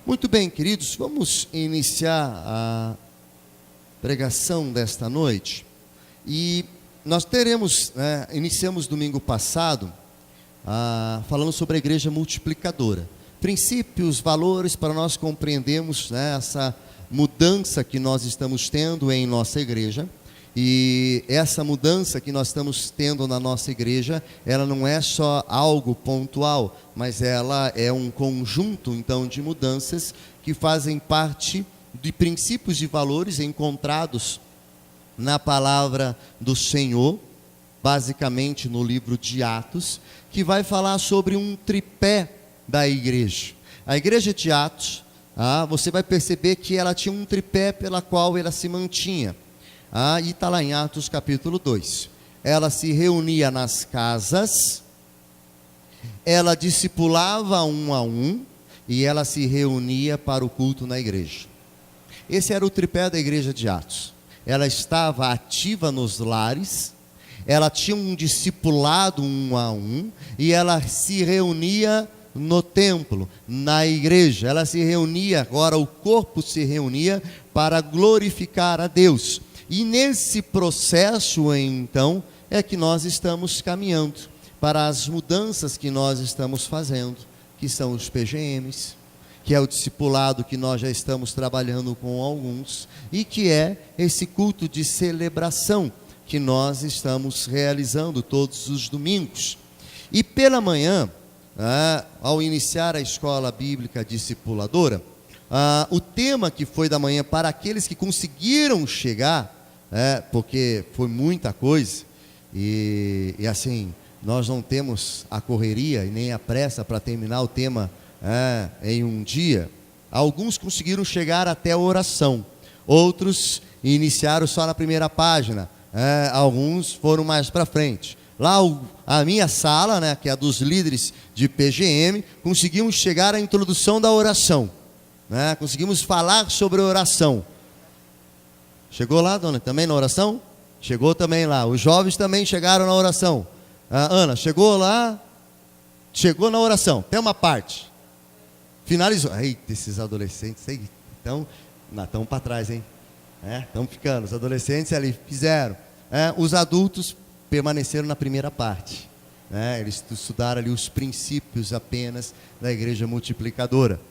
Muito bem, queridos, vamos iniciar a pregação desta noite. E nós teremos, iniciamos domingo passado, falando sobre a igreja multiplicadora. Princípios, valores para nós compreendermos essa mudança que nós estamos tendo em nossa igreja. E essa mudança que nós estamos tendo na nossa igreja, ela não é só algo pontual, mas ela é um conjunto, então, de mudanças que fazem parte de princípios e valores encontrados na palavra do Senhor, basicamente no livro de Atos, que vai falar sobre um tripé da igreja. A igreja de Atos, você vai perceber que ela tinha um tripé pela qual ela se mantinha. E está lá em Atos capítulo 2. Ela se reunia nas casas, ela discipulava um a um, e ela se reunia para o culto na igreja. Esse era o tripé da igreja de Atos. Ela estava ativa nos lares, ela tinha um discipulado um a um, e ela se reunia no templo, na igreja. Ela se reunia, agora o corpo se reunia para glorificar a Deus. E nesse processo, então, é que nós estamos caminhando para as mudanças que nós estamos fazendo, que são os PGMs, que é o discipulado que nós já estamos trabalhando com alguns, e que é esse culto de celebração que nós estamos realizando todos os domingos. E pela manhã, ao iniciar a escola bíblica discipuladora, o tema que foi da manhã para aqueles que conseguiram chegar, porque foi muita coisa, e assim, nós não temos a correria e nem a pressa para terminar o tema em um dia. Alguns conseguiram chegar até a oração, outros iniciaram só na primeira página, alguns foram mais para frente. Lá a minha sala, que é a dos líderes de PGM, conseguimos chegar à introdução da oração, conseguimos falar sobre a oração. Chegou lá, dona, também na oração? Chegou também lá. Os jovens também chegaram na oração. Ana, chegou lá? Chegou na oração. Tem uma parte. Finalizou. Eita, esses adolescentes aí estão para trás, hein? Estão ficando. Os adolescentes ali fizeram. Os adultos permaneceram na primeira parte. Eles estudaram ali os princípios apenas da igreja multiplicadora.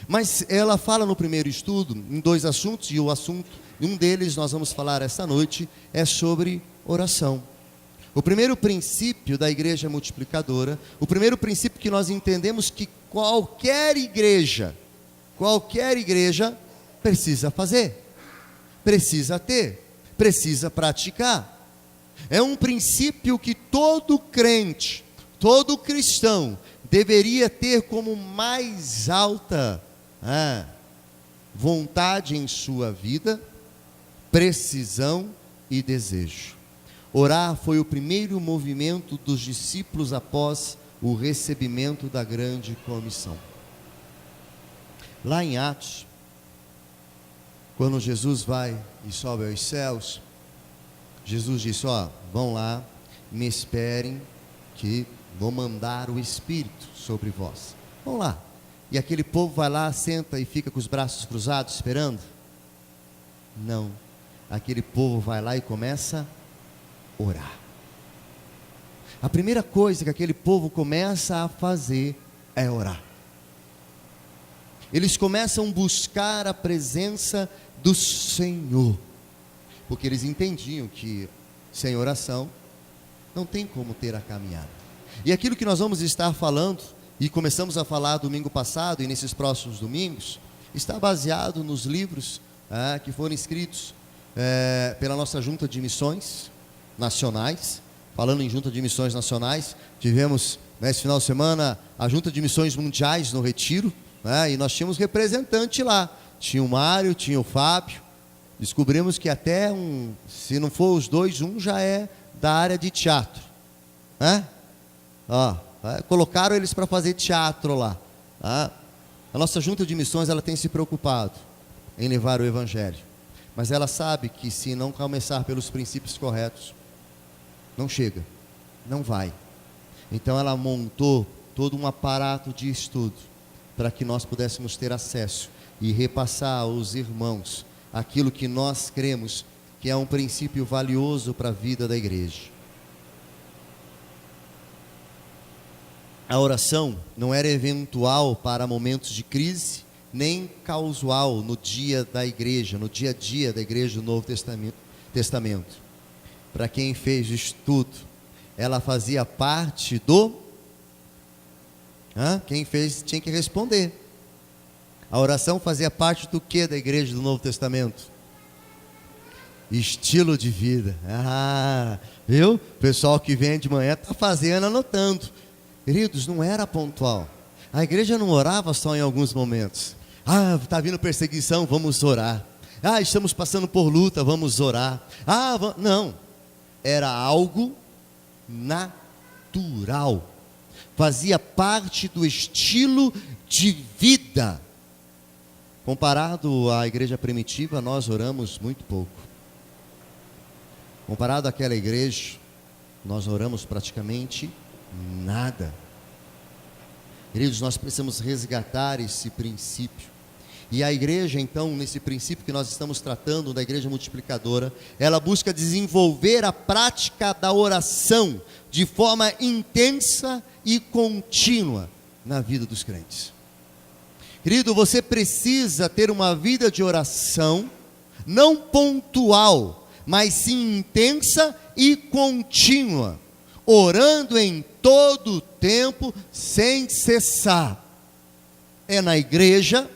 Mas ela fala no primeiro estudo em dois assuntos, e um deles nós vamos falar esta noite é sobre oração. O primeiro princípio da igreja multiplicadora, o primeiro princípio que nós entendemos que qualquer igreja precisa fazer, precisa ter, precisa praticar. É um princípio que todo crente, todo cristão deveria ter como mais alta vontade em sua vida, precisão e desejo. Orar foi o primeiro movimento dos discípulos após o recebimento da grande comissão. Lá em Atos, quando Jesus vai e sobe aos céus, Jesus disse: vão lá, me esperem, que vou mandar o Espírito sobre vós. Vão lá. E aquele povo vai lá, senta e fica com os braços cruzados esperando? Não. Aquele povo vai lá e começa a orar. A primeira coisa que aquele povo começa a fazer é orar. Eles começam a buscar a presença do Senhor, porque eles entendiam que sem oração não tem como ter a caminhada. E aquilo que nós vamos estar falando, e começamos a falar domingo passado e nesses próximos domingos, está baseado nos livros que foram escritos pela nossa Junta de Missões Nacionais. Falando em Junta de Missões Nacionais, tivemos nesse final de semana a Junta de Missões Mundiais no Retiro, e nós tínhamos representante lá. Tinha o Mário, tinha o Fábio. Descobrimos que até se não for os dois, um já é da área de teatro. Colocaram eles para fazer teatro lá. A nossa Junta de Missões, ela tem se preocupado em levar o Evangelho, mas ela sabe que se não começar pelos princípios corretos, não chega, não vai. Então ela montou todo um aparato de estudo para que nós pudéssemos ter acesso e repassar aos irmãos aquilo que nós cremos que é um princípio valioso para a vida da igreja. A oração não era eventual para momentos de crise, nem casual no dia da igreja, no dia a dia da igreja do Novo Testamento. Para quem fez o estudo, ela fazia parte do... Quem fez tinha que responder. A oração fazia parte do que da igreja do Novo Testamento? Estilo de vida. Viu? O pessoal que vem de manhã está fazendo, anotando. Queridos, não era pontual. A igreja não orava só em alguns momentos. Está vindo perseguição, vamos orar. Estamos passando por luta, vamos orar. Não. Era algo natural. Fazia parte do estilo de vida. Comparado à igreja primitiva, nós oramos muito pouco. Comparado àquela igreja, nós oramos praticamente nada. Queridos, nós precisamos resgatar esse princípio. E a igreja, então, nesse princípio que nós estamos tratando, da igreja multiplicadora, ela busca desenvolver a prática da oração de forma intensa e contínua na vida dos crentes. Querido, você precisa ter uma vida de oração, não pontual, mas sim intensa e contínua, orando em todo o tempo, sem cessar. É na igreja,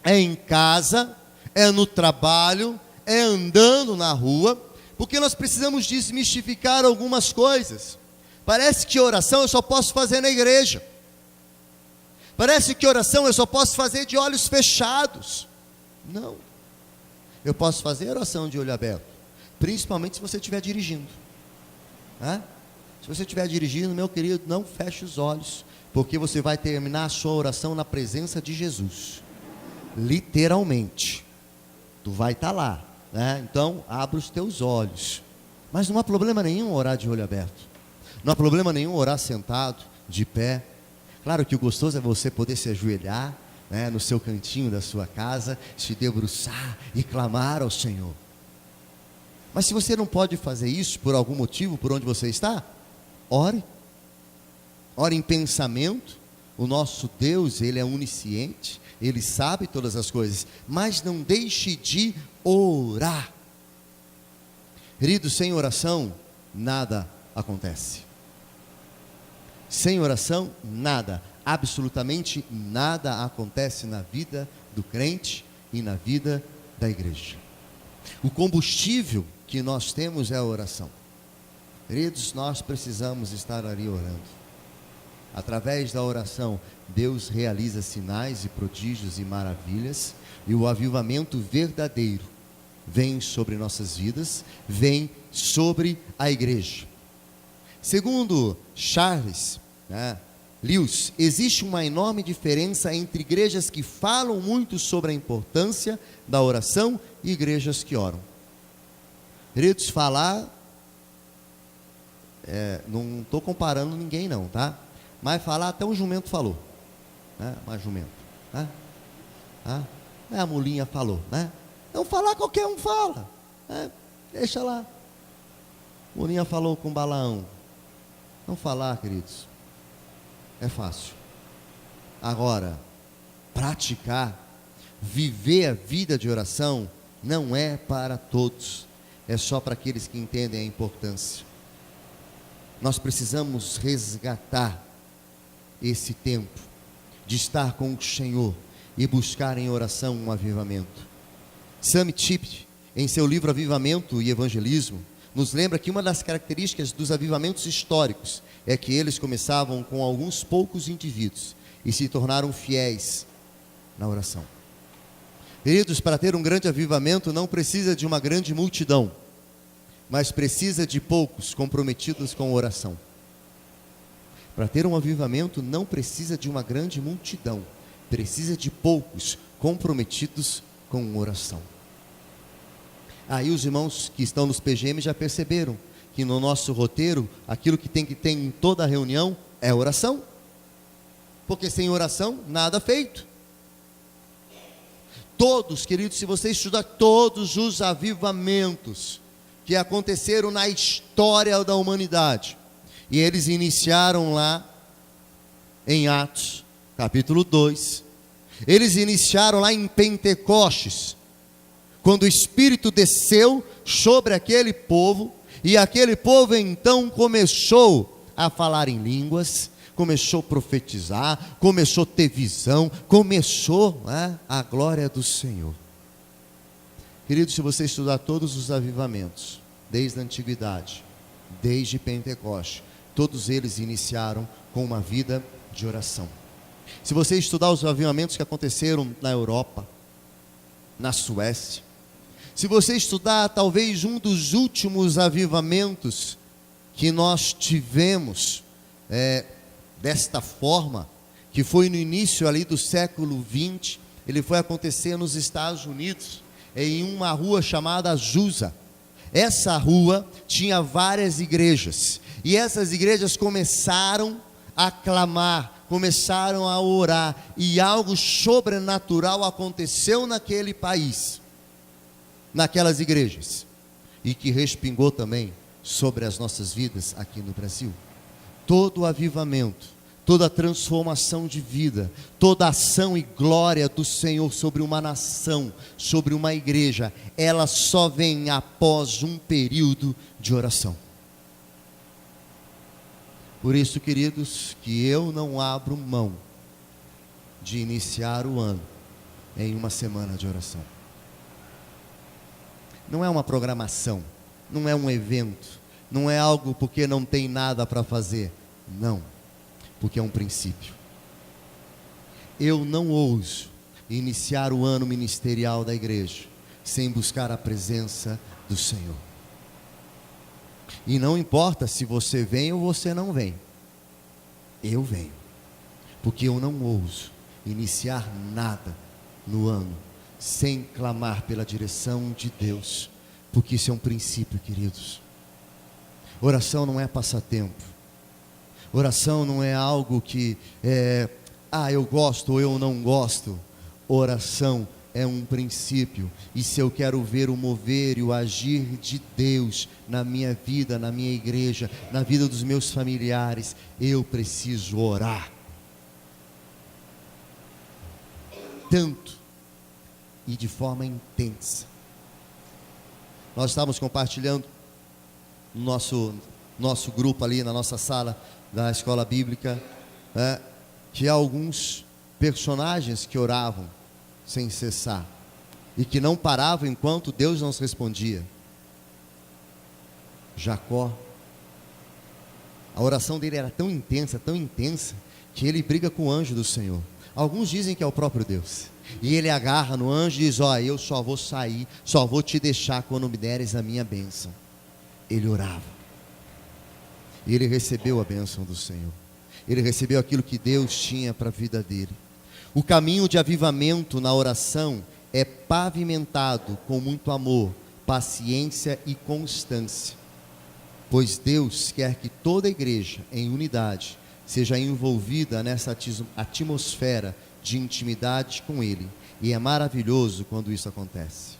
é em casa, é no trabalho, é andando na rua, porque nós precisamos desmistificar algumas coisas. Parece que oração eu só posso fazer na igreja. Parece que oração eu só posso fazer de olhos fechados. Não. Eu posso fazer oração de olho aberto, principalmente se você estiver dirigindo. Se você estiver dirigindo, meu querido, não feche os olhos, porque você vai terminar a sua oração na presença de Jesus. Literalmente. Tu vai estar lá, Então, abre os teus olhos. Mas não há problema nenhum orar de olho aberto. Não há problema nenhum orar sentado, de pé. Claro que o gostoso é você poder se ajoelhar, no seu cantinho da sua casa, se debruçar e clamar ao Senhor. Mas se você não pode fazer isso por algum motivo, por onde você está, ore. Ore em pensamento. O nosso Deus, Ele é onisciente, Ele sabe todas as coisas, mas não deixe de orar. Querido, sem oração, nada acontece. Sem oração, nada, absolutamente nada acontece na vida do crente e na vida da igreja. O combustível que nós temos é a oração. Queridos, nós precisamos estar ali orando. Através da oração, Deus realiza sinais e prodígios e maravilhas, e o avivamento verdadeiro vem sobre nossas vidas, vem sobre a igreja. Segundo Charles Lewis, existe uma enorme diferença entre igrejas que falam muito sobre a importância da oração e igrejas que oram. Queridos, falar, não estou comparando ninguém não, tá? Mas falar até um jumento falou, Mas jumento, A mulinha falou, Então falar qualquer um fala, Deixa lá. Mulinha falou com Balaão. Não falar, queridos, é fácil. Agora, praticar, viver a vida de oração, não é para todos, é só para aqueles que entendem a importância. Nós precisamos resgatar esse tempo de estar com o Senhor e buscar em oração um avivamento. Sam Tippett, em seu livro Avivamento e Evangelismo, nos lembra que uma das características dos avivamentos históricos é que eles começavam com alguns poucos indivíduos e se tornaram fiéis na oração. Queridos, para ter um grande avivamento não precisa de uma grande multidão, mas precisa de poucos comprometidos com a oração. Para ter um avivamento não precisa de uma grande multidão, precisa de poucos comprometidos com oração. Aí os irmãos que estão nos PGM já perceberam que no nosso roteiro, aquilo que tem que ter em toda a reunião é oração. porque sem oração, nada feito. Todos, queridos, se você estudar todos os avivamentos que aconteceram na história da humanidade, e eles iniciaram lá em Atos, capítulo 2, eles iniciaram lá em Pentecostes, quando o Espírito desceu sobre aquele povo, e aquele povo então começou a falar em línguas, começou a profetizar, começou a ter visão, começou a glória do Senhor. Querido, se você estudar todos os avivamentos, desde a antiguidade, desde Pentecostes, todos eles iniciaram com uma vida de oração. Se você estudar os avivamentos que aconteceram na Europa, na Suécia, se você estudar talvez um dos últimos avivamentos que nós tivemos desta forma, que foi no início ali do século 20, ele foi acontecer nos Estados Unidos, em uma rua chamada Azusa. Essa rua tinha várias igrejas, e essas igrejas começaram a clamar, começaram a orar, e algo sobrenatural aconteceu naquele país, naquelas igrejas, e que respingou também sobre as nossas vidas aqui no Brasil. Todo o avivamento, toda a transformação de vida, toda a ação e glória do Senhor sobre uma nação, sobre uma igreja, ela só vem após um período de oração. Por isso, queridos, que eu não abro mão de iniciar o ano em uma semana de oração. Não é uma programação, não é um evento, não é algo porque não tem nada para fazer. Não, porque é um princípio. Eu não ouso iniciar o ano ministerial da igreja sem buscar a presença do Senhor. E não importa se você vem ou você não vem, eu venho, porque eu não ouso iniciar nada no ano sem clamar pela direção de Deus, porque isso é um princípio, queridos. Oração não é passatempo. Oração não é algo que eu gosto ou eu não gosto. Oração é um princípio, e se eu quero ver o mover e o agir de Deus na minha vida, na minha igreja, na vida dos meus familiares, eu preciso orar. Tanto e de forma intensa. Nós estávamos compartilhando no nosso grupo ali, na nossa sala da escola bíblica, que há alguns personagens que oravam sem cessar, e que não paravam enquanto Deus não respondia. Jacó, a oração dele era tão intensa, que ele briga com o anjo do Senhor. Alguns dizem que é o próprio Deus, e ele agarra no anjo e diz: eu só vou sair, só vou te deixar quando me deres a minha bênção. Ele orava, e ele recebeu a bênção do Senhor, ele recebeu aquilo que Deus tinha para a vida dele. O caminho de avivamento na oração é pavimentado com muito amor, paciência e constância, pois Deus quer que toda a igreja em unidade seja envolvida nessa atmosfera de intimidade com Ele, e é maravilhoso quando isso acontece.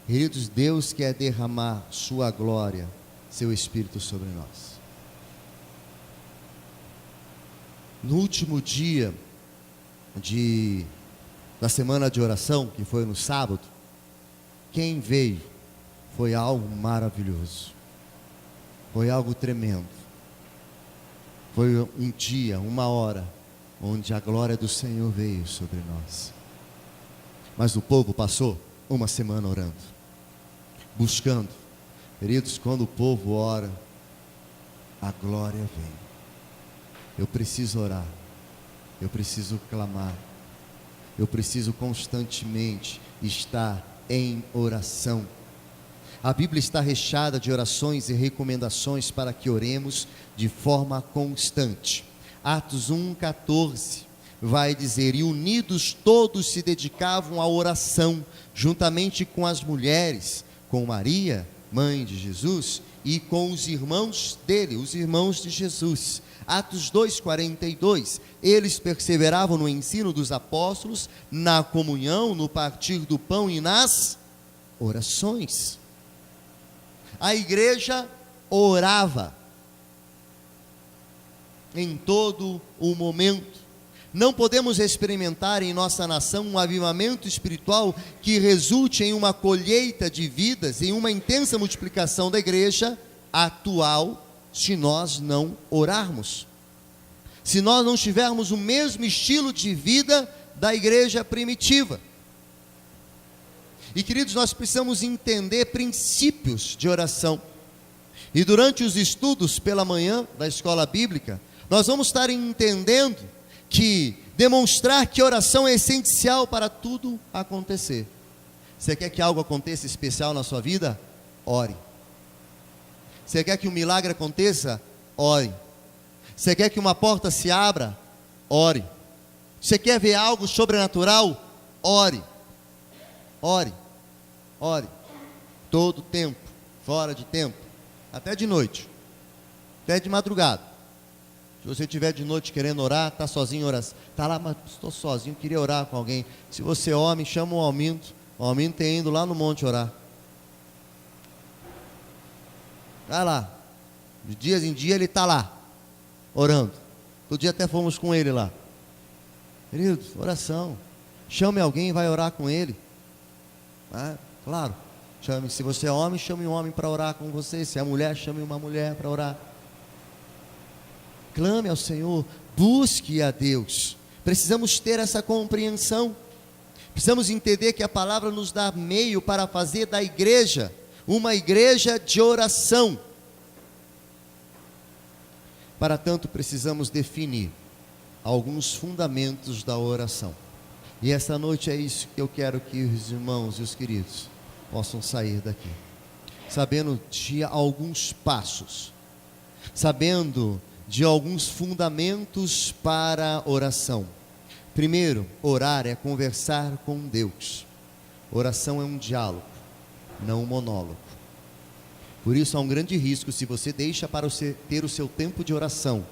Queridos, Deus quer derramar sua glória, seu Espírito sobre nós. No último dia da semana de oração, que foi no sábado, quem veio foi algo maravilhoso, foi algo tremendo. Foi um dia, uma hora, onde a glória do Senhor veio sobre nós. Mas o povo passou uma semana orando, buscando. Queridos, quando o povo ora, a glória vem. Eu preciso orar, eu preciso clamar, eu preciso constantemente estar em oração. A Bíblia está recheada de orações e recomendações para que oremos de forma constante. Atos 1,14 vai dizer: e unidos todos se dedicavam à oração, juntamente com as mulheres, com Maria, mãe de Jesus, e com os irmãos dele, os irmãos de Jesus. Atos 2:42, eles perseveravam no ensino dos apóstolos, na comunhão, no partir do pão e nas orações. A igreja orava em todo o momento. Não podemos experimentar em nossa nação um avivamento espiritual que resulte em uma colheita de vidas, em uma intensa multiplicação da igreja atual, se nós não orarmos. Se nós não tivermos o mesmo estilo de vida da igreja primitiva. E queridos, nós precisamos entender princípios de oração. E durante os estudos pela manhã da escola bíblica, nós vamos estar entendendo que demonstrar que oração é essencial para tudo acontecer. Você quer que algo aconteça especial na sua vida? Ore. Você quer que um milagre aconteça? Ore. Você quer que uma porta se abra? Ore. Você quer ver algo sobrenatural? Ore. Ore. Ore. Todo tempo, fora de tempo, até de noite, até de madrugada. Se você estiver de noite querendo orar, está sozinho em oração, está lá, mas estou sozinho, queria orar com alguém. Se você é homem, chama o Alminto tem indo lá no monte orar. Vai lá, de dias em dia ele está lá, orando. Todo dia até fomos com ele lá. Queridos, oração. Chame alguém e vai orar com ele. Claro, chame. Se você é homem, chame um homem para orar com você. Se é mulher, chame uma mulher para orar. Clame ao Senhor, busque a Deus. Precisamos ter essa compreensão. Precisamos entender que a palavra nos dá meio para fazer da igreja uma igreja de oração. Para tanto, precisamos definir alguns fundamentos da oração. E esta noite é isso que eu quero que os irmãos e os queridos possam sair daqui, sabendo de alguns passos, sabendo de alguns fundamentos para a oração. Primeiro, orar é conversar com Deus. Oração é um diálogo, não um monólogo. Por isso há um grande risco se você deixa para ter o seu tempo de oração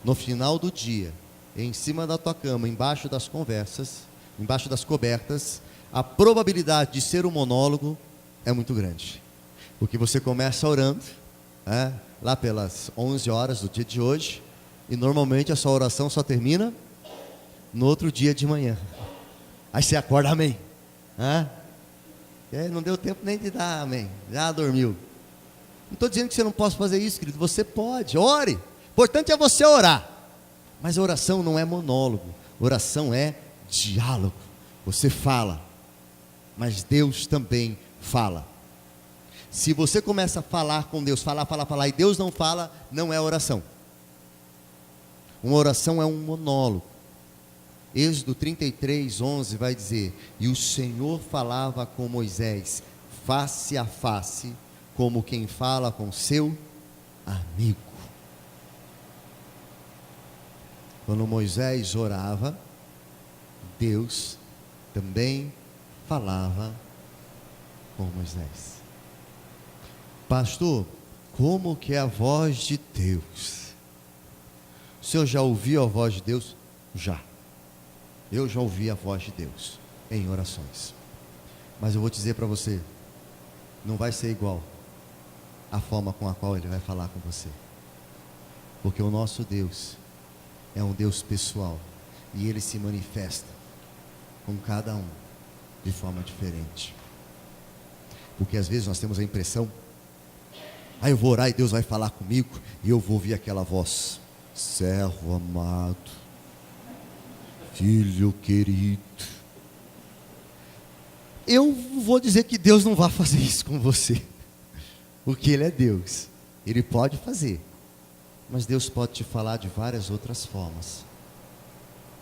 no final do dia, em cima da tua cama, embaixo das cobertas, a probabilidade de ser um monólogo é muito grande. Porque você começa orando, lá pelas 11 horas do dia de hoje, e normalmente a sua oração só termina no outro dia de manhã. Aí você acorda, amém. Não deu tempo nem de dar amém, já dormiu. Não estou dizendo que você não possa fazer isso, querido, você pode, ore. O importante é você orar. Mas a oração não é monólogo, oração é diálogo. Você fala, mas Deus também fala. Se você começa a falar com Deus, falar, e Deus não fala, não é oração. Uma oração é um monólogo. Êxodo 33:11 vai dizer: e o Senhor falava com Moisés, face a face, como quem fala com seu amigo. Quando Moisés orava, Deus também falava com Moisés. Pastor, como que é a voz de Deus? O senhor já ouviu a voz de Deus? Já. Eu já ouvi a voz de Deus em orações. Mas eu vou dizer para você, não vai ser igual a forma com a qual Ele vai falar com você. Porque o nosso Deus é um Deus pessoal. E Ele se manifesta com cada um de forma diferente. Porque às vezes nós temos a impressão, eu vou orar e Deus vai falar comigo, e eu vou ouvir aquela voz: servo amado, filho querido. Eu vou dizer que Deus não vai fazer isso com você, porque Ele é Deus, Ele pode fazer, mas Deus pode te falar de várias outras formas,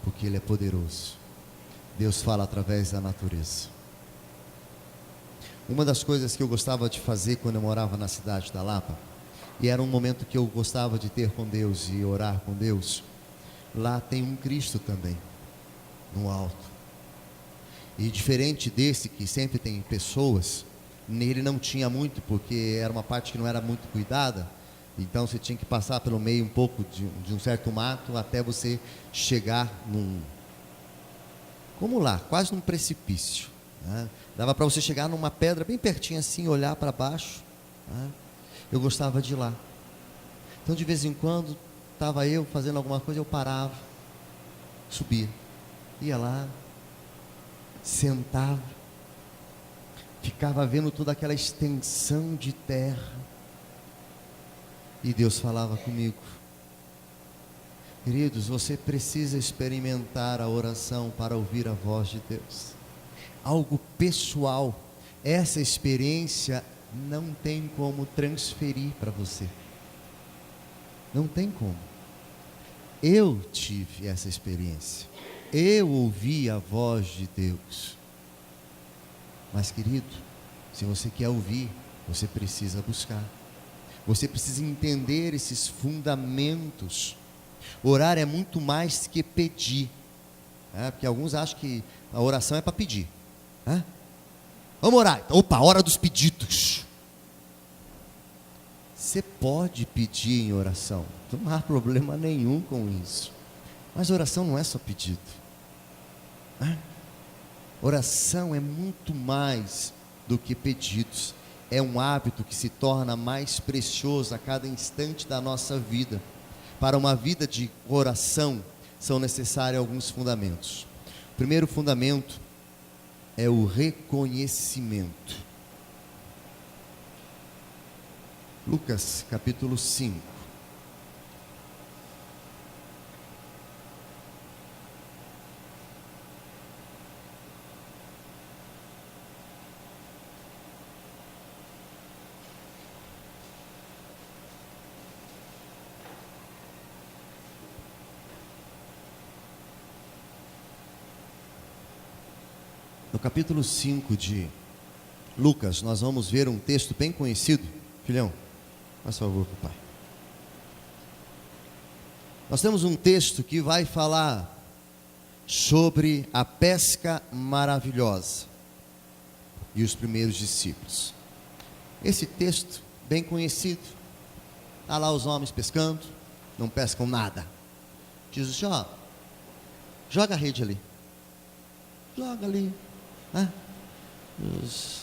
porque Ele é poderoso. Deus fala através da natureza. Uma das coisas que eu gostava de fazer quando eu morava na cidade da Lapa, e era um momento que eu gostava de ter com Deus e orar com Deus, lá tem um Cristo também, no alto. E diferente desse que sempre tem pessoas, nele não tinha muito, porque era uma parte que não era muito cuidada. Então você tinha que passar pelo meio um pouco de um certo mato até você chegar como lá, quase num precipício, né? Dava para você chegar numa pedra bem pertinho assim, olhar para baixo, né? Eu gostava de ir lá. Então de vez em quando estava eu fazendo alguma coisa, eu parava, subia, ia lá, sentava, ficava vendo toda aquela extensão de terra, e Deus falava comigo. Queridos, você precisa experimentar a oração para ouvir a voz de Deus, algo pessoal. Essa experiência não tem como transferir para você, não tem como. Eu tive essa experiência, eu ouvi a voz de Deus. Mas querido, se você quer ouvir, você precisa buscar, você precisa entender esses fundamentos. Orar é muito mais que pedir, né? Porque alguns acham que a oração é para pedir, né? Vamos orar, opa, hora dos pedidos. Você pode pedir em oração, não há problema nenhum com isso, mas oração não é só pedido, né? Oração é muito mais do que pedidos, é um hábito que se torna mais precioso a cada instante da nossa vida. Para uma vida de oração, são necessários alguns fundamentos. O primeiro fundamento é o reconhecimento. Lucas capítulo 5. No capítulo 5 de Lucas, nós vamos ver um texto bem conhecido. Filhão, faz favor para o pai. Nós temos um texto que vai falar sobre a pesca maravilhosa e os primeiros discípulos. Esse texto bem conhecido, está lá os homens pescando, não pescam nada. Jesus disse: ó, joga a rede ali, joga ali. Os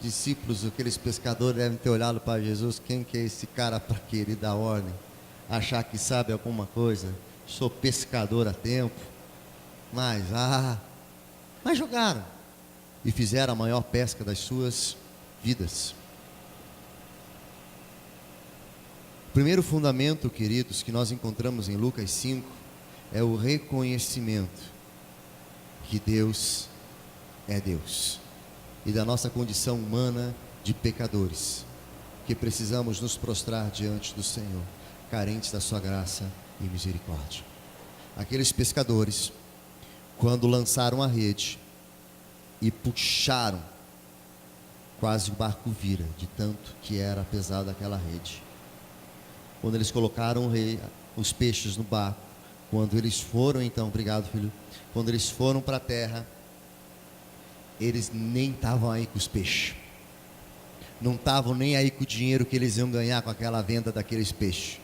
discípulos, aqueles pescadores, devem ter olhado para Jesus: quem que é esse cara para querer dar ordem, achar que sabe alguma coisa? Sou pescador há tempo. Mas jogaram e fizeram a maior pesca das suas vidas. O primeiro fundamento, queridos, que nós encontramos em Lucas 5 é o reconhecimento que Deus é Deus, e da nossa condição humana de pecadores, que precisamos nos prostrar diante do Senhor, carentes da sua graça e misericórdia. Aqueles pescadores, quando lançaram a rede e puxaram, quase o barco vira, de tanto que era pesada aquela rede. Quando eles colocaram os peixes no barco, quando eles foram então, obrigado filho, quando eles foram para a terra, eles nem estavam aí com os peixes, não estavam nem aí com o dinheiro que eles iam ganhar com aquela venda daqueles peixes.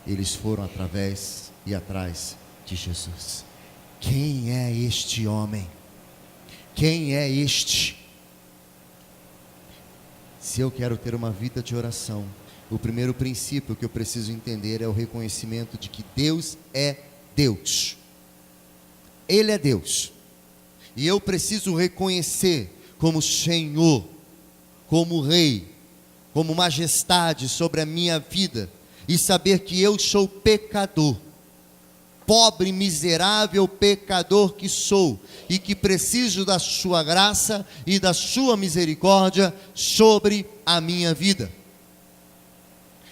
Eles foram através e atrás de Jesus. Quem é este homem? Quem é este? Se eu quero ter uma vida de oração, o primeiro princípio que eu preciso entender é o reconhecimento de que Deus é Deus. Ele é Deus. E eu preciso reconhecer como Senhor, como Rei, como majestade sobre a minha vida, e saber que eu sou pecador, pobre, miserável pecador que sou, e que preciso da sua graça e da sua misericórdia sobre a minha vida.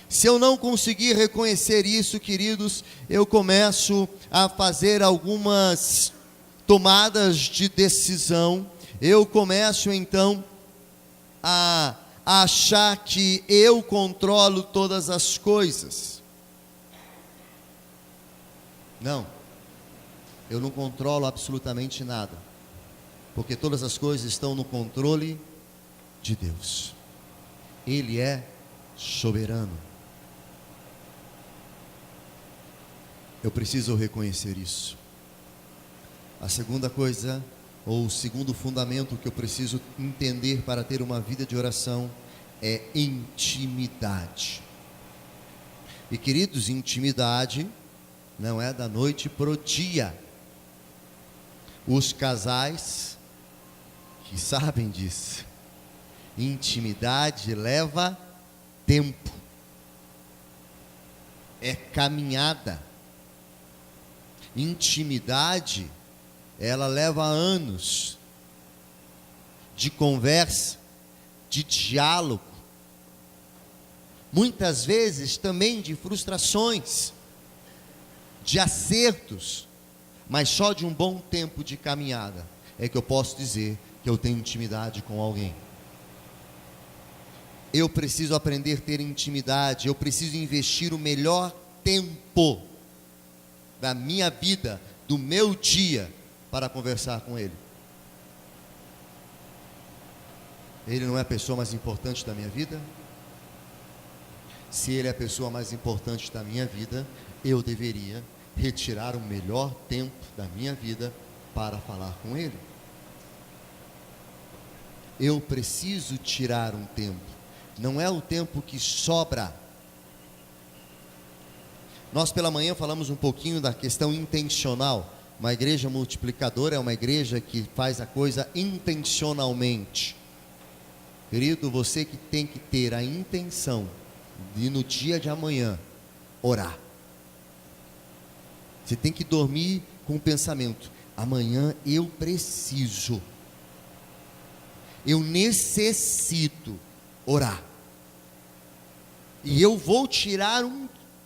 Se eu não conseguir reconhecer isso, queridos, eu começo a fazer algumas tomadas de decisão, eu começo então a achar que eu controlo todas as coisas. Não, eu não controlo absolutamente nada, porque todas as coisas estão no controle de Deus. Ele é soberano. Eu preciso reconhecer isso. A segunda coisa, ou o segundo fundamento que eu preciso entender para ter uma vida de oração é intimidade. E queridos, intimidade não é da noite pro dia. Os casais que sabem disso, intimidade leva tempo, é caminhada. Intimidade, ela leva anos de conversa, de diálogo, muitas vezes também de frustrações, de acertos, mas só de um bom tempo de caminhada é que eu posso dizer que eu tenho intimidade com alguém. Eu preciso aprender a ter intimidade, eu preciso investir o melhor tempo da minha vida, do meu dia, para conversar com ele. Ele não é a pessoa mais importante da minha vida? Se ele é a pessoa mais importante da minha vida, eu deveria retirar o melhor tempo da minha vida para falar com ele. Eu preciso tirar um tempo, não é o tempo que sobra. Nós pela manhã falamos um pouquinho da questão intencional. Uma igreja multiplicadora é uma igreja que faz a coisa intencionalmente. Querido, você que tem que ter a intenção de no dia de amanhã orar. Você tem que dormir com o pensamento: amanhã eu preciso, eu necessito orar. E eu vou tirar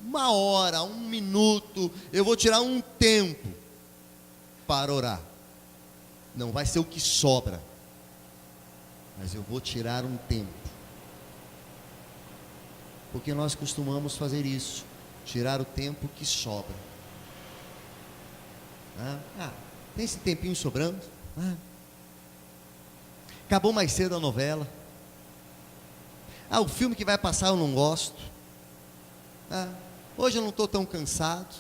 uma hora, um minuto, eu vou tirar um tempo para orar. Não vai ser o que sobra, mas eu vou tirar um tempo. Porque nós costumamos fazer isso, tirar o tempo que sobra. Tem esse tempinho sobrando. Acabou mais cedo a novela. O filme que vai passar eu não gosto. Hoje eu não estou tão cansado,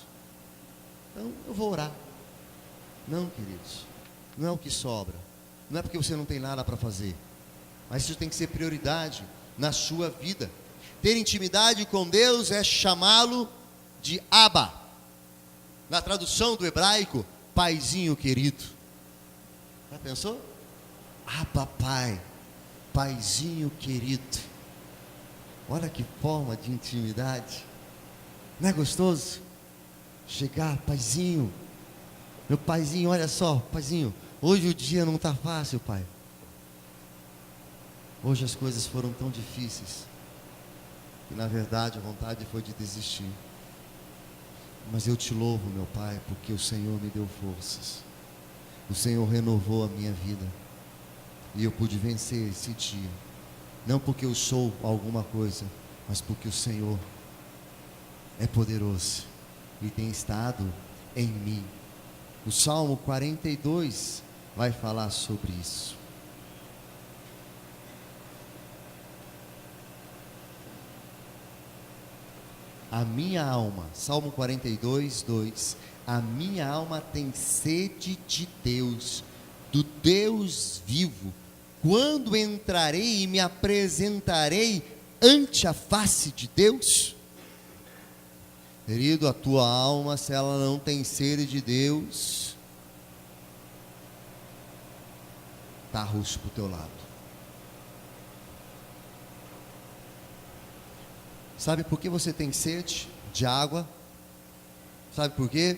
então eu vou orar. Não, queridos, não é o que sobra. Não é porque você não tem nada para fazer, mas isso tem que ser prioridade na sua vida. Ter intimidade com Deus é chamá-lo de Abba. Na tradução do hebraico, paizinho querido. Já pensou? Abba, pai, paizinho querido. Olha que forma de intimidade. Não é gostoso? Chegar, paizinho, meu paizinho, olha só, paizinho, hoje o dia não está fácil, pai. Hoje as coisas foram tão difíceis, que na verdade a vontade foi de desistir. Mas eu te louvo, meu pai, porque o Senhor me deu forças. O Senhor renovou a minha vida, e eu pude vencer esse dia. Não porque eu sou alguma coisa, mas porque o Senhor é poderoso e tem estado em mim. O Salmo 42 vai falar sobre isso. A minha alma, Salmo 42, 2. A minha alma tem sede de Deus, do Deus vivo. Quando entrarei e me apresentarei ante a face de Deus? Querido, a tua alma, se ela não tem sede de Deus, está russo para o teu lado. Sabe por que você tem sede de água? Sabe por quê?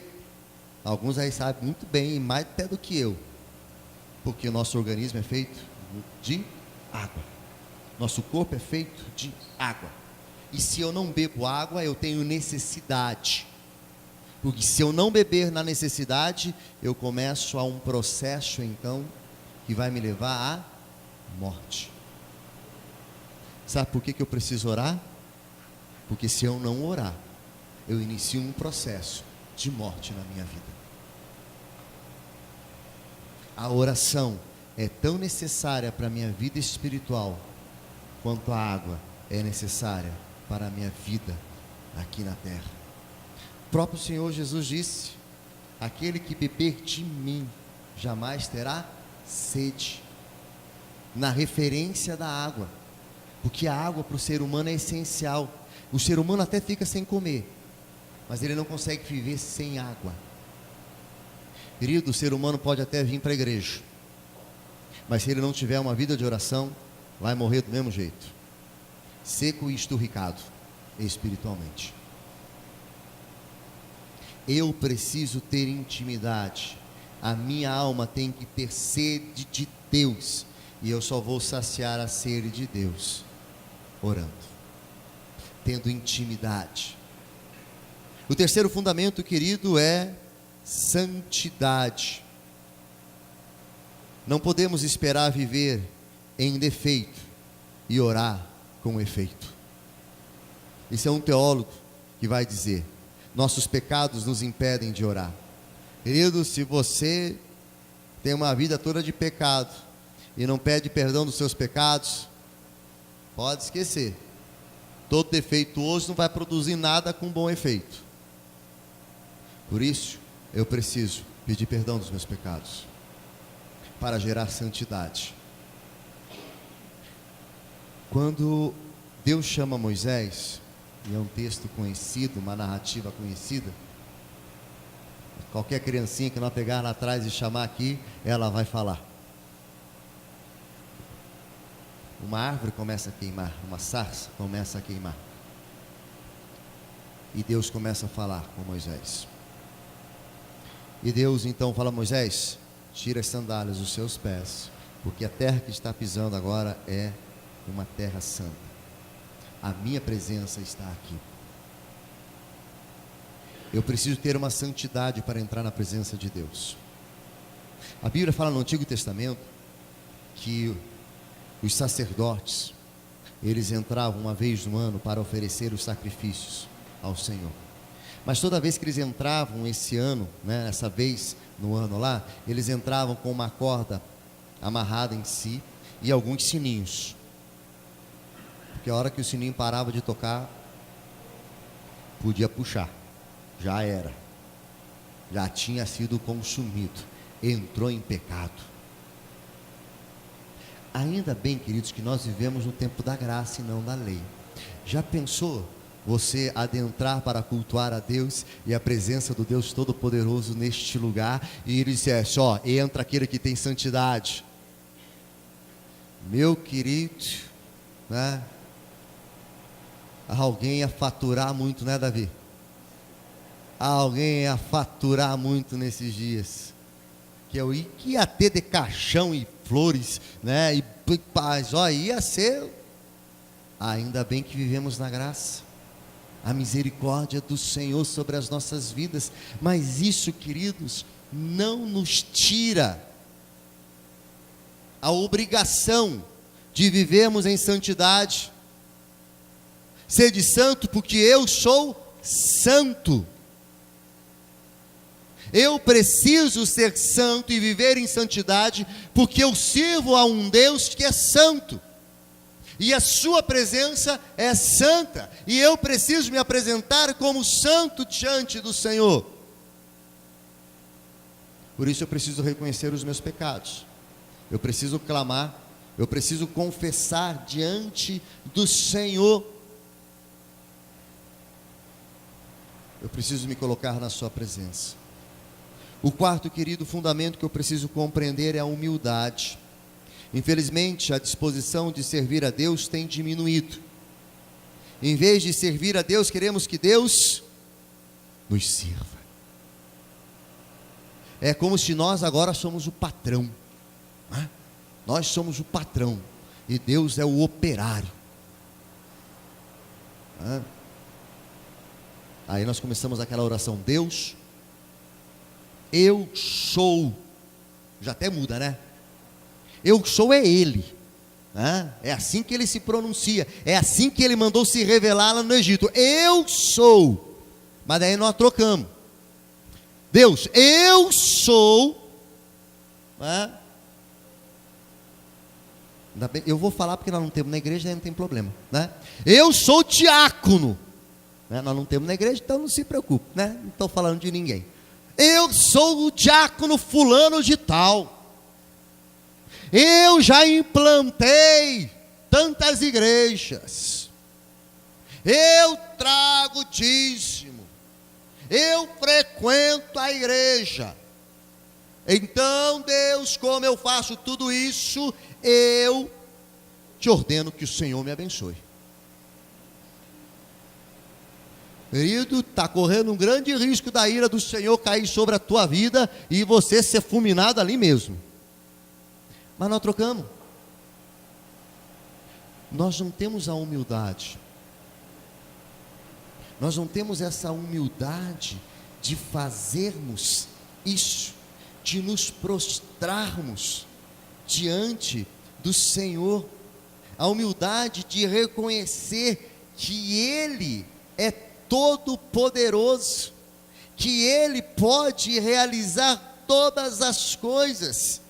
Alguns aí sabem muito bem, mais até do que eu. Porque o nosso organismo é feito de água. Nosso corpo é feito de água. E se eu não bebo água, eu tenho necessidade. Porque se eu não beber na necessidade, eu começo a um processo então que vai me levar à morte. Sabe por que eu preciso orar? Porque se eu não orar, eu inicio um processo de morte na minha vida. A oração é tão necessária para a minha vida espiritual quanto a água é necessária para a minha vida aqui na terra. próprio Senhor Jesus disse: aquele que beber de mim jamais terá sede, na referência da água, porque a água para o ser humano é essencial. O ser humano até fica sem comer, mas ele não consegue viver sem água. Querido, o ser humano pode até vir para a igreja, mas se ele não tiver uma vida de oração, vai morrer do mesmo jeito, seco e esturricado espiritualmente. Eu preciso ter intimidade, a minha alma tem que ter sede de Deus, e eu só vou saciar a sede de Deus orando, tendo intimidade. O terceiro fundamento, querido, é santidade. Não podemos esperar viver em defeito e orar com efeito. Isso é um teólogo que vai dizer: nossos pecados nos impedem de orar. Querido, se você tem uma vida toda de pecado e não pede perdão dos seus pecados, pode esquecer. Todo defeituoso não vai produzir nada com bom efeito. Por isso, eu preciso pedir perdão dos meus pecados, para gerar santidade. Quando Deus chama Moisés, e é um texto conhecido, uma narrativa conhecida, qualquer criancinha que nós pegar lá atrás e chamar aqui, ela vai falar. Uma árvore começa a queimar, uma sarça começa a queimar, e Deus começa a falar com Moisés. E Deus então fala: Moisés, tira as sandálias dos seus pés, porque a terra que está pisando agora é uma terra santa. A minha presença está aqui. Eu preciso ter uma santidade para entrar na presença de Deus. A Bíblia fala no Antigo Testamento que os sacerdotes, eles entravam uma vez no ano para oferecer os sacrifícios ao Senhor. Mas toda vez que eles entravam esse ano, essa vez no ano lá, eles entravam com uma corda amarrada em si e alguns sininhos, porque a hora que o sininho parava de tocar, podia puxar, já era, já tinha sido consumido, entrou em pecado. Ainda bem, queridos, que nós vivemos no tempo da graça e não da lei. Já pensou você adentrar para cultuar a Deus e a presença do Deus Todo-Poderoso neste lugar, e ele dissesse: ó, entra aquele que tem santidade? Meu querido, alguém ia faturar muito, Davi? Alguém ia faturar muito nesses dias, que eu ia ter de caixão e flores, e paz, ia ser. Ainda bem que vivemos na graça, a misericórdia do Senhor sobre as nossas vidas, mas isso, queridos, não nos tira a obrigação de vivermos em santidade. Sede santo, porque eu sou santo. Eu preciso ser santo e viver em santidade, porque eu sirvo a um Deus que é santo, e a sua presença é santa, e eu preciso me apresentar como santo diante do Senhor. Por isso eu preciso reconhecer os meus pecados, eu preciso clamar, eu preciso confessar diante do Senhor, eu preciso me colocar na sua presença. O quarto, querido, fundamento que eu preciso compreender é a humildade. Infelizmente, a disposição de servir a Deus tem diminuído. Em vez de servir a Deus, queremos que Deus nos sirva. É como se nós agora somos o patrão, Nós somos o patrão e Deus é o operário, Aí nós começamos aquela oração: Deus, eu sou. Já até muda, Eu sou é Ele, é assim que Ele se pronuncia, é assim que Ele mandou se revelar lá no Egito: eu sou. Mas daí nós trocamos: Deus, eu sou, Eu vou falar porque nós não temos na igreja, daí não tem problema, Eu sou diácono, né? Nós não temos na igreja, então não se preocupe, né? Não estou falando de ninguém. Eu sou o diácono fulano de tal. Eu já implantei tantas igrejas. Eu trago dízimo. Eu frequento a igreja. Então, Deus, como eu faço tudo isso, eu te ordeno que o Senhor me abençoe. Querido, está correndo um grande risco da ira do Senhor cair sobre a tua vida e você ser fulminado ali mesmo. Mas nós trocamos. Nós não temos a humildade. Nós não temos essa humildade de fazermos isso, de nos prostrarmos diante do Senhor. A humildade de reconhecer que Ele é todo poderoso, que Ele pode realizar todas as coisas.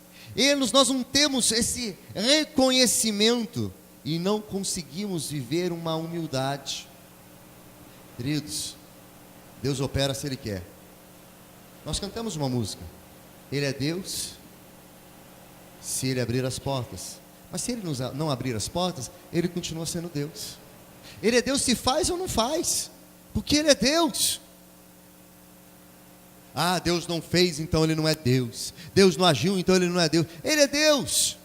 Nós não temos esse reconhecimento e não conseguimos viver uma humildade. Queridos, Deus opera se Ele quer. Nós cantamos uma música, Ele é Deus se Ele abrir as portas, mas se Ele não abrir as portas, Ele continua sendo Deus. Ele é Deus se faz ou não faz, porque Ele é Deus. Ah, Deus não fez, então Ele não é Deus. Deus não agiu, então Ele não é Deus. Ele é Deus.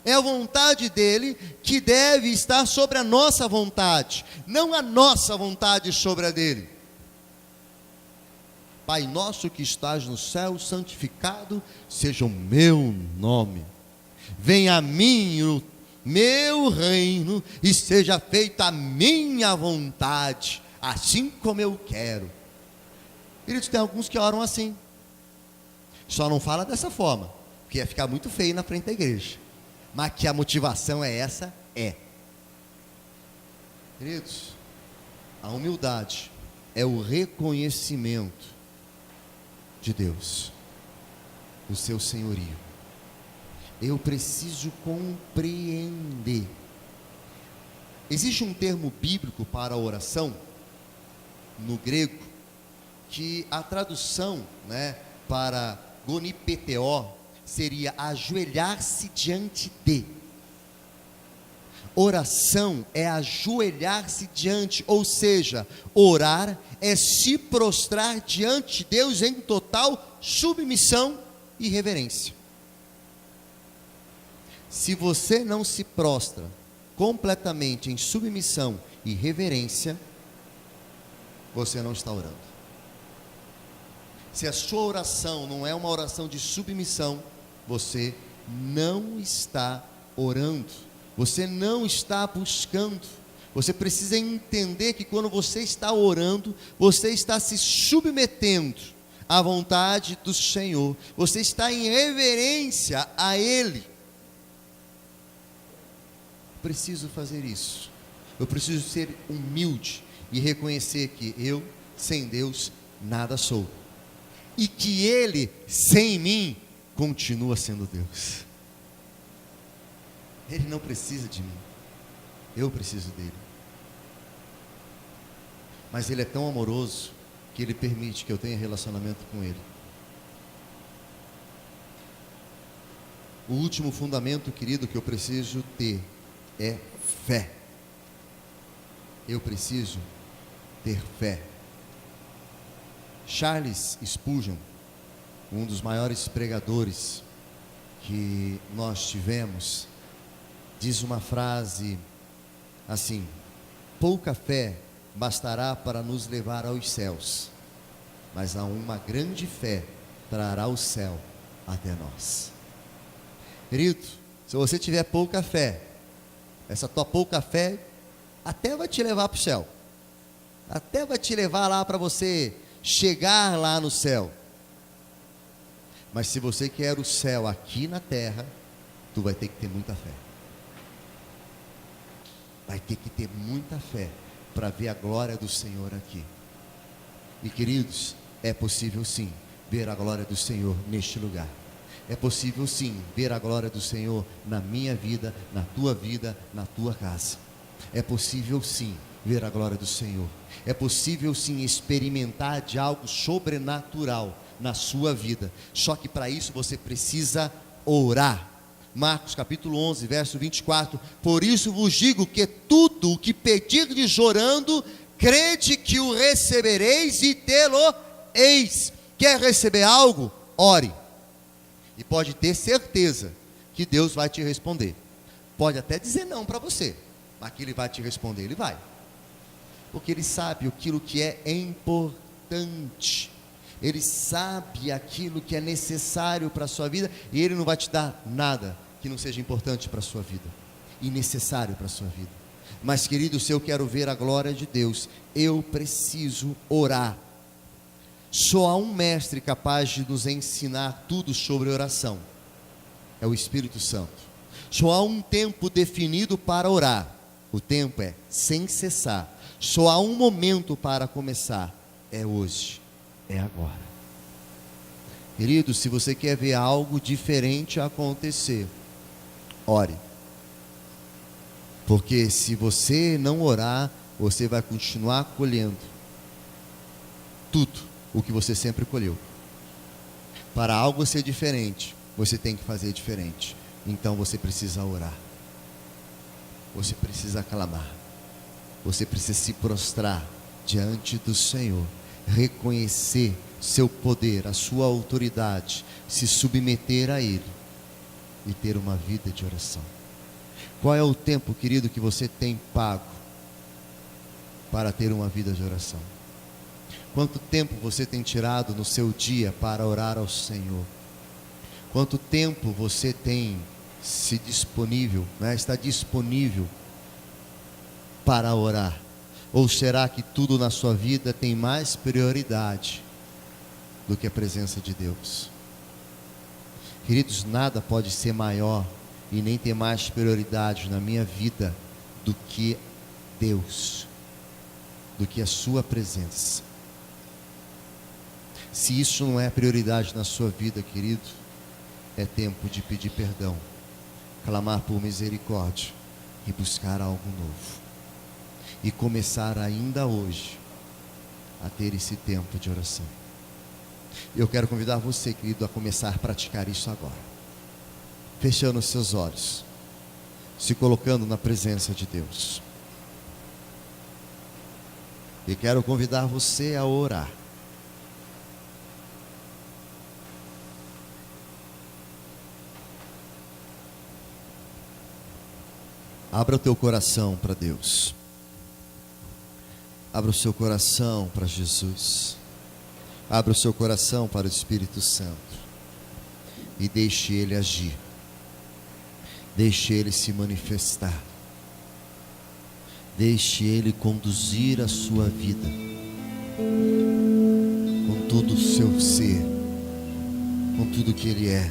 É a vontade dEle que deve estar sobre a nossa vontade, não a nossa vontade sobre a dEle. Pai nosso que estás no céu, santificado seja o meu nome. Venha a mim o meu reino e seja feita a minha vontade, assim como eu quero. Queridos, tem alguns que oram assim. Só não fala dessa forma, porque ia ficar muito feio na frente da igreja. Mas que a motivação é essa, é. Queridos, a humildade é o reconhecimento de Deus, do seu senhorio. Eu preciso compreender. Existe um termo bíblico para a oração, no grego, que a tradução, para gonipeteo, seria ajoelhar-se diante de. Oração é ajoelhar-se diante, ou seja, orar é se prostrar diante de Deus em total submissão e reverência. Se você não se prostra completamente em submissão e reverência, você não está orando. Se a sua oração não é uma oração de submissão, você não está orando, você não está buscando. Você precisa entender que quando você está orando, você está se submetendo à vontade do Senhor, você está em reverência a Ele. Preciso fazer isso. Eu preciso ser humilde e reconhecer que eu, sem Deus, nada sou, e que Ele, sem mim, continua sendo Deus. Ele não precisa de mim, eu preciso dele. Mas Ele é tão amoroso que Ele permite que eu tenha relacionamento com Ele. O último fundamento, querido, que eu preciso ter é fé. Eu preciso ter fé. Charles Spurgeon, um dos maiores pregadores que nós tivemos, diz uma frase assim: pouca fé bastará para nos levar aos céus, mas a uma grande fé trará o céu até nós. Querido, se você tiver pouca fé, essa tua pouca fé até vai te levar para o céu, até vai te levar lá para você chegar lá no céu. Mas se você quer o céu aqui na terra, tu vai ter que ter muita fé. Vai ter que ter muita fé para ver a glória do Senhor aqui. E queridos, é possível sim ver a glória do Senhor neste lugar. É possível sim ver a glória do Senhor na minha vida, na tua casa. É possível sim ver a glória do Senhor. É possível sim experimentar de algo sobrenatural na sua vida. Só que para isso você precisa orar. Marcos capítulo 11, verso 24. Por isso vos digo que tudo o que pedirdes orando, crede que o recebereis e tê-lo-eis. Quer receber algo? Ore. E pode ter certeza que Deus vai te responder. Pode até dizer não para você, mas que Ele vai te responder, Ele vai. Porque Ele sabe aquilo que é importante. Ele sabe aquilo que é necessário para a sua vida. E Ele não vai te dar nada que não seja importante para a sua vida e necessário para a sua vida. Mas querido, se eu quero ver a glória de Deus, eu preciso orar. Só há um mestre capaz de nos ensinar tudo sobre oração. É o Espírito Santo. Só há um tempo definido para orar. O tempo é sem cessar. Só há um momento para começar. É hoje. É agora. Querido, se você quer ver algo diferente acontecer, ore. Porque se você não orar, você vai continuar colhendo tudo o que você sempre colheu. Para algo ser diferente, você tem que fazer diferente. Então você precisa orar. Você precisa clamar. Você precisa se prostrar diante do Senhor, reconhecer seu poder, a sua autoridade, se submeter a Ele e ter uma vida de oração. Qual é o tempo, querido, que você tem pago para ter uma vida de oração? Quanto tempo você tem tirado no seu dia para orar ao Senhor? Quanto tempo você tem se disponível, está disponível para orar? Ou será que tudo na sua vida tem mais prioridade do que a presença de Deus? Queridos, nada pode ser maior e nem ter mais prioridade na minha vida do que Deus, do que a sua presença. Se isso não é prioridade na sua vida, querido, é tempo de pedir perdão, clamar por misericórdia e buscar algo novo. E começar ainda hoje a ter esse tempo de oração. Eu quero convidar você, querido, a começar a praticar isso agora. Fechando os seus olhos, se colocando na presença de Deus. E quero convidar você a orar. Abra o teu coração para Deus. Abra o seu coração para Jesus. Abra o seu coração para o Espírito Santo. E deixe Ele agir. Deixe Ele se manifestar. Deixe Ele conduzir a sua vida. Com todo o seu ser. Com tudo que Ele é.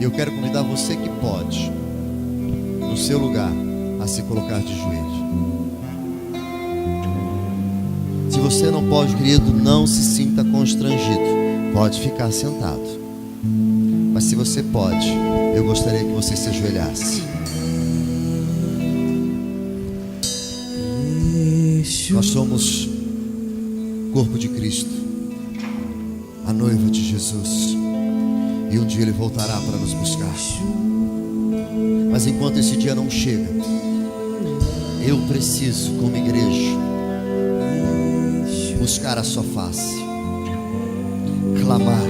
Eu quero convidar você que pode, no seu lugar, a se colocar de joelho. Se você não pode, querido, não se sinta constrangido. Pode ficar sentado. Mas se você pode, eu gostaria que você se ajoelhasse. Nós somos corpo de Cristo, a noiva de Jesus. E um dia Ele voltará para nos buscar. Mas enquanto esse dia não chega, eu preciso, como igreja, buscar a sua face, clamar,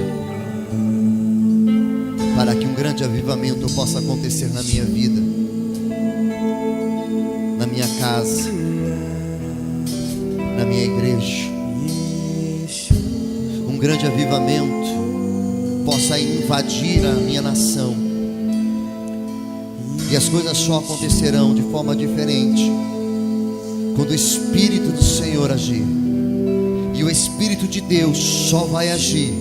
para que um grande avivamento possa acontecer na minha vida, na minha casa, na minha igreja. Um grande avivamento possa invadir a minha nação. E as coisas só acontecerão de forma diferente quando o Espírito do Senhor agir. E o Espírito de Deus só vai agir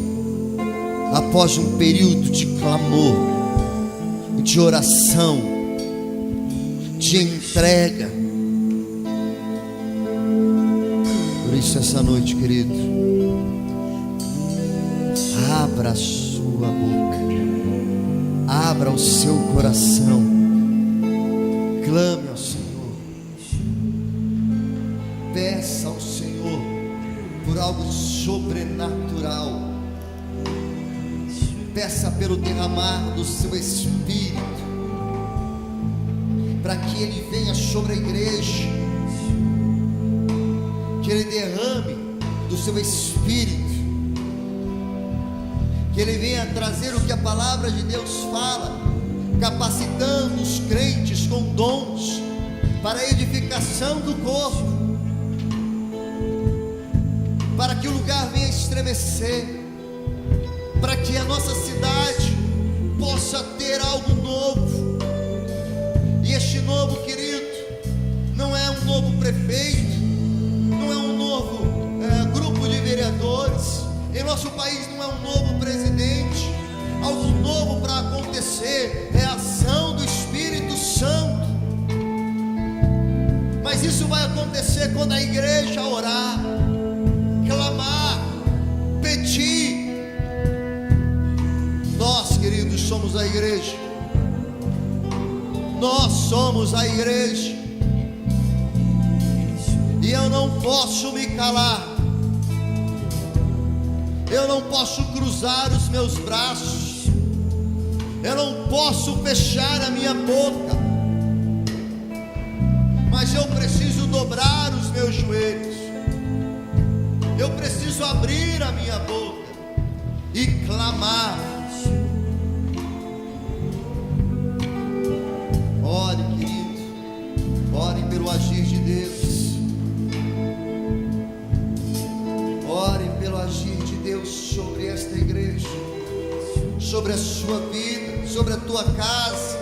após um período de clamor, de oração, de entrega. Por isso, essa noite, querido, abra a sua boca, abra o seu coração, clame ao Senhor, peça ao Senhor por algo sobrenatural, peça pelo derramar do seu Espírito, para que Ele venha sobre a igreja, que Ele derrame do seu Espírito, que Ele venha trazer o que a palavra de Deus fala, capacitando os crentes com dons para a edificação do corpo, para que o lugar venha estremecer, para que a nossa cidade possa ter algo novo. E este novo, querido, não é um novo prefeito, não é um novo grupo de vereadores, em nosso país não é um novo presidente. Algo novo para acontecer é a ação do Espírito Santo. Mas isso vai acontecer quando a igreja orar, clamar, pedir. Nós, queridos, somos a igreja. Nós somos a igreja. E eu não posso me calar. Eu não posso cruzar os meus braços. Eu não posso fechar a minha boca. Mas eu preciso dobrar os meus joelhos. Eu preciso abrir a minha boca e clamar. Ore, querido, ore pelo agir de Deus. Ore pelo agir de Deus sobre esta igreja, sobre a sua vida, sobre a tua casa.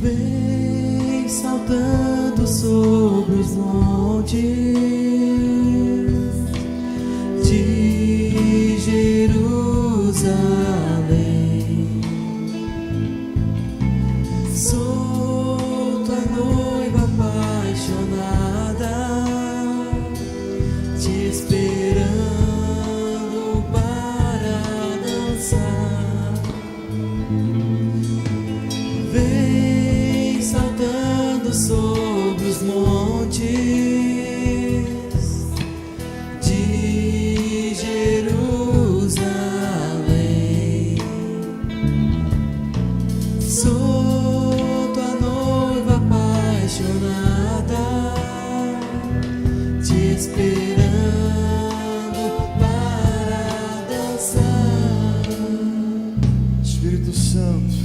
Vem saltando sobre os montes de Jerusalém. Sou tua noiva apaixonada, te esperando para dançar. Vem saltando sobre os montes de Jerusalém. Sou tua noiva apaixonada, te esperando para dançar. Espírito Santo,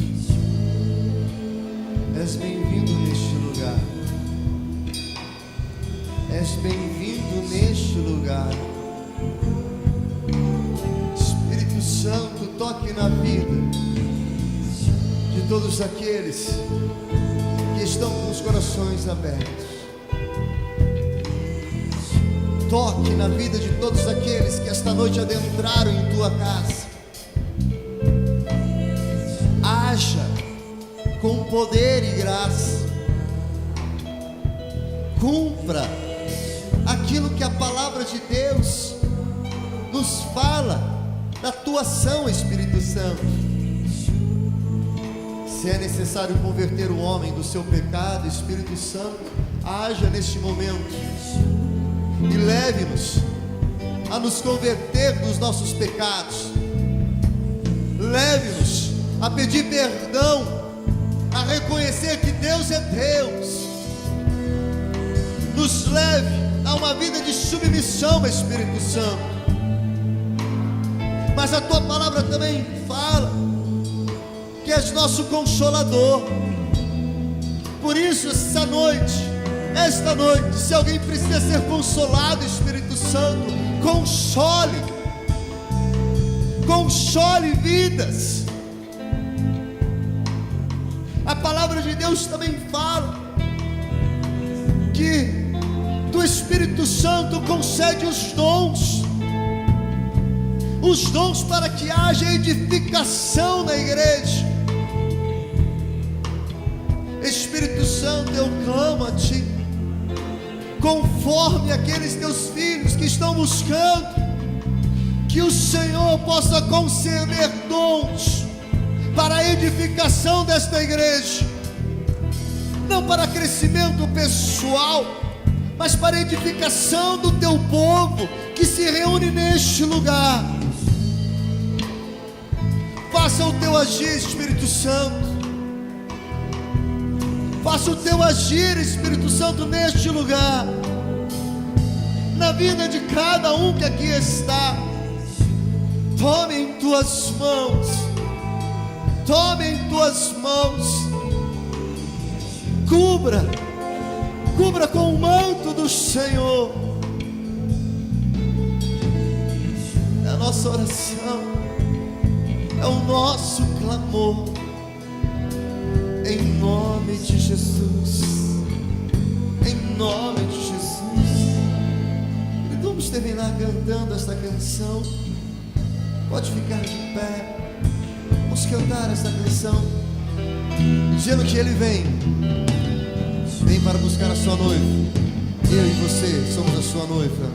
és bem-vindo neste lugar. És bem-vindo neste lugar. Espírito Santo, toque na vida de todos aqueles que estão com os corações abertos. Toque na vida de todos aqueles que esta noite adentraram em tua casa. Haja com poder e graça. Cumpra aquilo que a palavra de Deus nos fala da tua ação, Espírito Santo. Se é necessário converter o homem do seu pecado, Espírito Santo, haja neste momento e leve-nos a nos converter dos nossos pecados. Leve-nos a pedir perdão, a reconhecer que Deus é Deus. Nos leve a uma vida de submissão, Espírito Santo. Mas a tua palavra também fala que és nosso consolador, Por isso, esta noite, se alguém precisa ser consolado, Espírito Santo, console vidas. A palavra de Deus também fala que do Espírito Santo concede os dons para que haja edificação na igreja. Espírito Santo, eu clamo a Ti, conforme aqueles Teus filhos que estão buscando, que o Senhor possa conceder dons para a edificação desta igreja, não para crescimento pessoal, mas para a edificação do Teu povo que se reúne neste lugar. Faça o Teu agir, Espírito Santo. Faça o Teu agir, Espírito Santo, neste lugar, na vida de cada um que aqui está. Tome em Tuas mãos, cubra com o manto do Senhor. É a nossa oração, é o nosso clamor, em nome de Jesus, em nome de Jesus. E vamos terminar cantando esta canção. Pode ficar de pé. Vamos cantar esta canção, dizendo que Ele vem para buscar a sua noiva. Eu e você somos a sua noiva.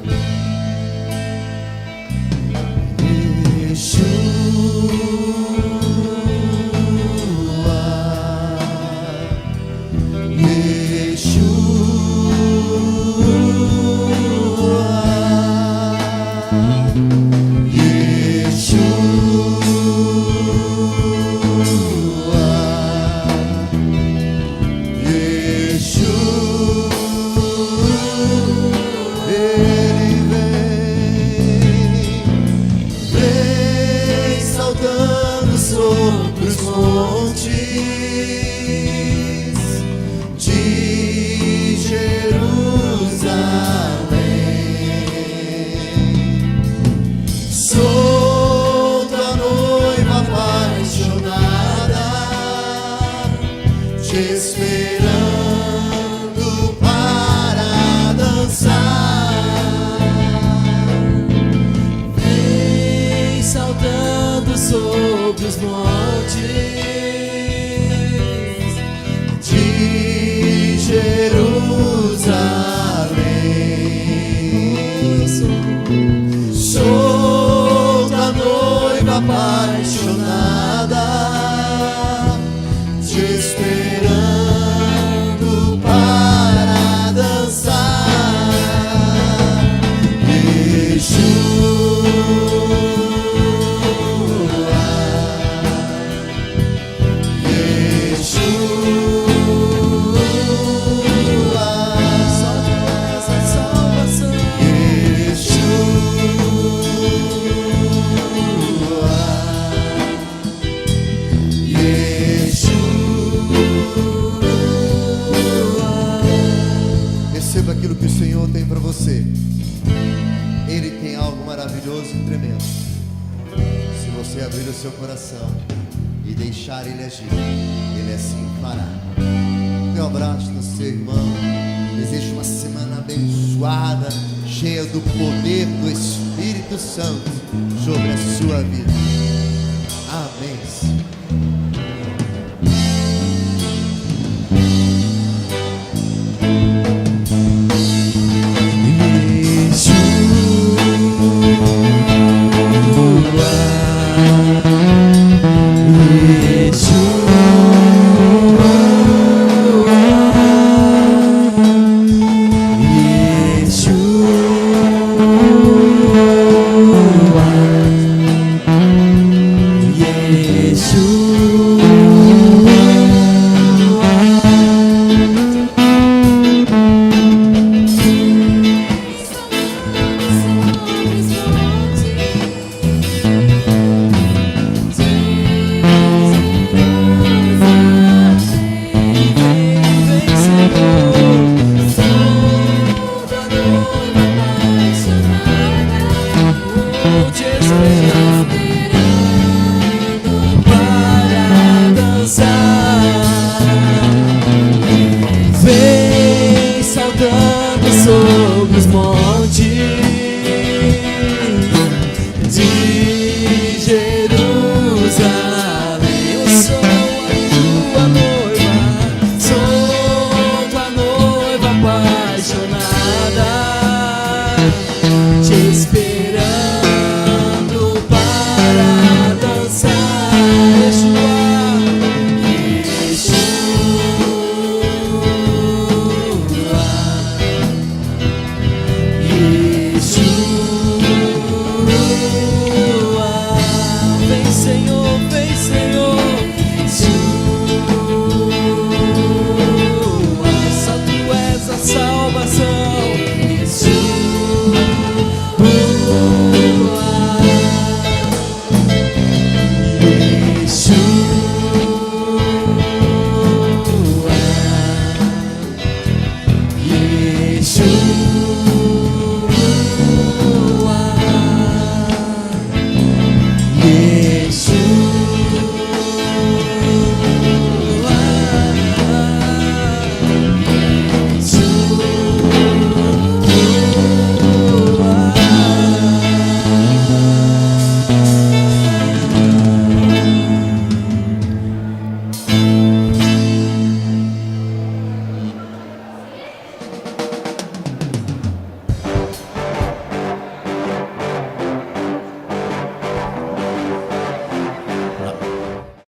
Esperando para dançar, vem saltando sobre os montes de Jerusalém. Sou da noiva apaixonada, te esperando para dançar. Receba aquilo que o Senhor tem para você. Ele tem algo maravilhoso e tremendo. Se você abrir o seu coração e deixar Ele agir, Ele assim fará. Dê um abraço no seu irmão. Desejo uma semana abençoada, cheia do poder do Espírito Santo sobre a sua vida. Amém. Yeshua.